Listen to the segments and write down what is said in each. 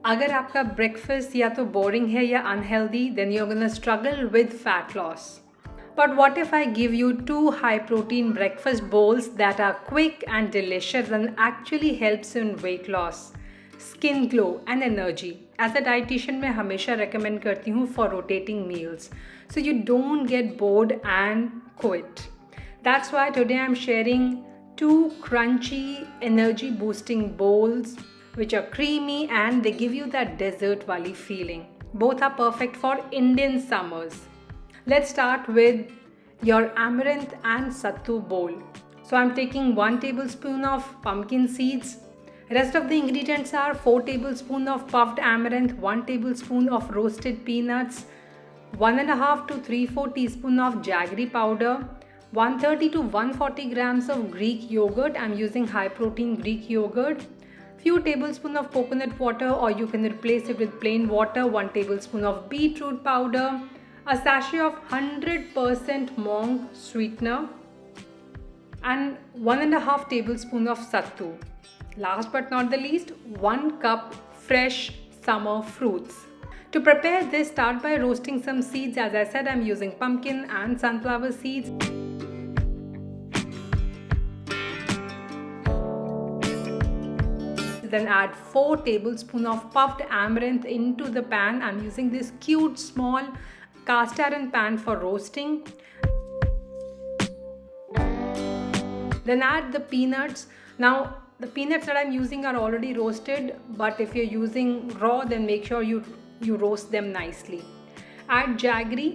अगर आपका ब्रेकफास्ट या तो बोरिंग है या unhealthy, then you're gonna struggle with fat loss. But what if I give you 2 high protein breakfast bowls that are quick and delicious and actually helps in weight loss, skin glow and energy? As a dietitian मैं हमेशा recommend करती हूँ for rotating meals, so you don't get bored and quit. That's why today I'm sharing 2 crunchy energy boosting bowls which are creamy and they give you that dessert wali feeling. Both are perfect for Indian summers. Let's start with your Amaranth and Sattu bowl. So I'm taking 1 tablespoon of pumpkin seeds. Rest of the ingredients are 4 tablespoons of puffed amaranth, 1 tablespoon of roasted peanuts, 1.5 to 3/4 teaspoon of jaggery powder, 130 to 140 grams of Greek yogurt. I'm using high protein Greek yogurt. Few tablespoons of coconut water, or you can replace it with plain water. 1 tablespoon of beetroot powder, a sachet of 100% monk sweetener, and 1.5 tablespoon of sattu. Last but not the least, 1 cup fresh summer fruits. To prepare this, start by roasting some seeds. As I said, I'm using pumpkin and sunflower seeds. Then add 4 tablespoons of puffed amaranth into the pan. I'm using this cute small cast iron pan for roasting. Then add the peanuts. Now the peanuts that I'm using are already roasted, but if you're using raw, then make sure you roast them nicely. Add jaggery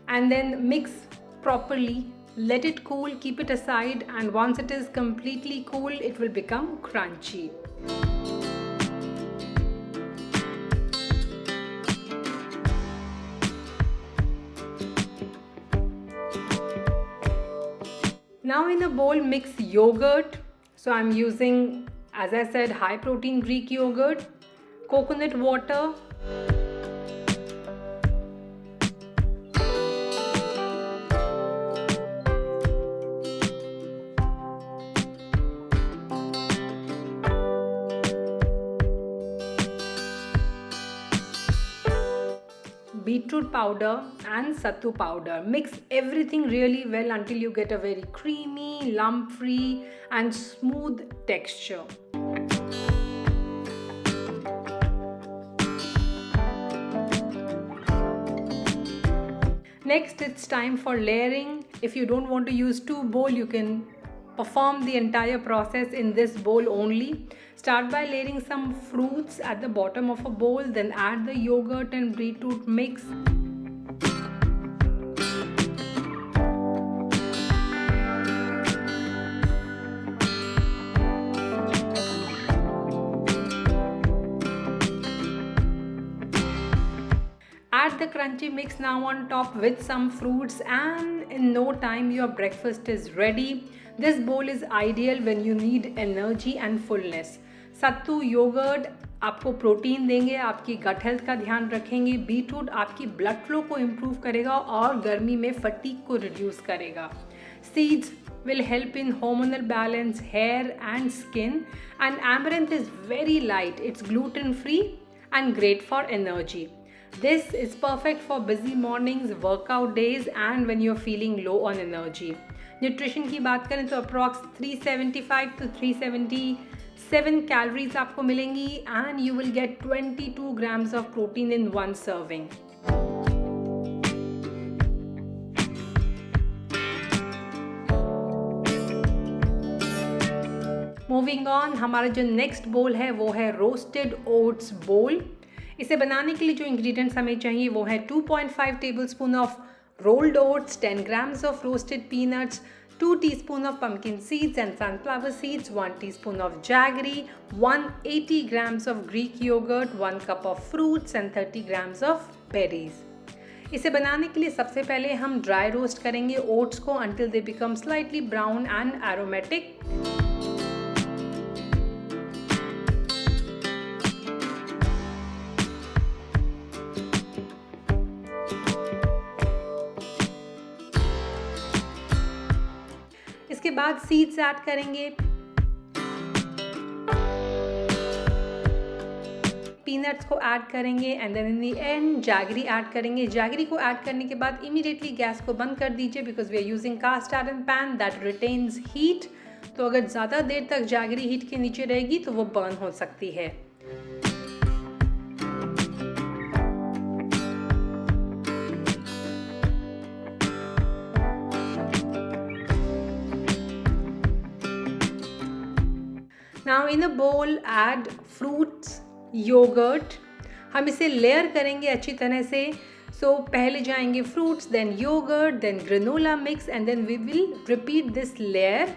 and then mix properly. Let it cool, keep it aside, and once it is completely cool, it will become crunchy. Now in a bowl, mix yogurt. So I'm using, as I said, high protein Greek yogurt, coconut water, beetroot powder and sattu powder. Mix everything really well until you get a very creamy, lump-free and smooth texture. Next, it's time for layering. If you don't want to use 2 bowls, you can perform the entire process in this bowl only. Start by layering some fruits at the bottom of a bowl, then add the yogurt and beetroot mix. Add the crunchy mix now on top with some fruits, and in no time your breakfast is ready. This bowl is ideal when you need energy and fullness. Sattu yoghurt आपको protein देंगे, आपकी gut health का ध्यान रखेंगे. Beetroot आपकी blood flow को improve करेगा और गर्मी में फटीग को रिड्यूस करेगा. Seeds will help in hormonal balance, hair and skin, and amaranth is very light. It's gluten free and great for energy. This is perfect for busy mornings, workout days and when you're feeling low on energy. Nutrition की बात करें तो approx 375 to 377 calories आपको मिलेंगी and you will get 22 grams of protein in one serving. Moving on, हमारा जो next बोल है वो है रोस्टेड ओट्स बोल. इसे बनाने के लिए जो इंग्रेडिएंट्स हमें चाहिए वो है 2.5 tablespoon of rolled oats, 10 grams of roasted peanuts, 2 teaspoons of pumpkin seeds and sunflower seeds, 1 teaspoon of jaggery, 180 grams of Greek yogurt, 1 cup of fruits and 30 grams of berries. इसे बनाने के लिए सबसे पहले हम ड्राई रोस्ट करेंगे oats को until they become slightly brown and aromatic. इसके बाद सीड्स ऐड करेंगे, पीनट्स को ऐड करेंगे and then in the end jaggery add करेंगे। जैगरी को ऐड करने के बाद इमीडिएटली गैस को बंद कर दीजिए because we are using cast iron pan that retains heat. तो अगर ज़्यादा देर तक जैगरी हीट के नीचे रहेगी तो वो बर्न हो सकती है। Now in a bowl add fruits, yogurt। हम इसे लेयर करेंगे अच्छी तरह से। सो पहले जाएंगे fruits, then yogurt, then granola mix and then we will repeat this layer।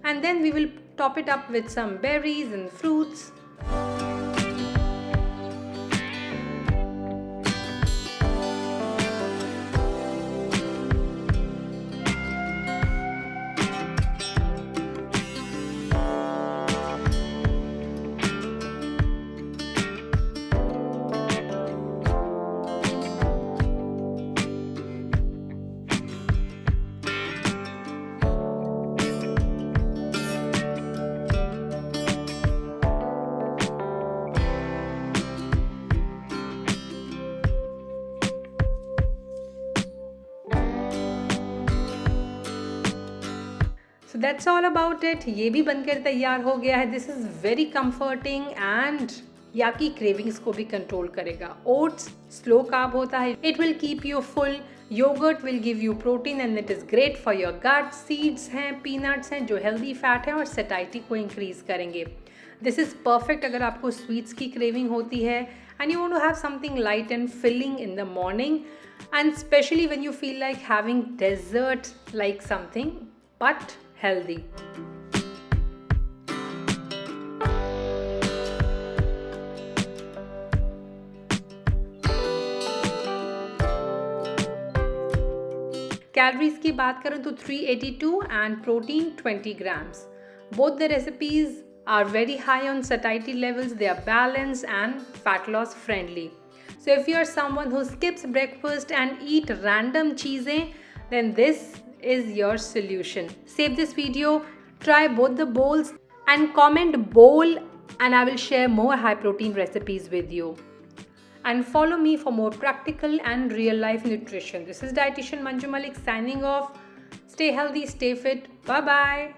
And then we will top it up with some berries and fruits। So that's all about it। ये भी बनकर तैयार हो गया है। This is very comforting and ये आपकी cravings को भी कंट्रोल करेगा। ओट्स स्लो कार्ब होता है, it will keep you full. Yoghurt will give you protein and it is great for your gut. Seeds हैं, पीनट्स हैं जो हेल्दी फैट है और सेटाइटी को इंक्रीज करेंगे। दिस इज़ परफेक्ट अगर आपको स्वीट्स की क्रेविंग होती है and you want to have something light and filling in the morning and specially when you feel like having dessert like something but healthy। Calories की बात करें तो 382 and protein 20 grams। Both the recipes are very high on satiety levels, they are balanced and fat loss friendly। So if you are someone who skips breakfast and eat random cheeses, then this is your solution। Save this video, try both the bowls and comment bowl and I will share more high protein recipes with you। And follow me for more practical and real life nutrition। This is dietitian Manju Malik signing off। Stay healthy, stay fit, bye bye।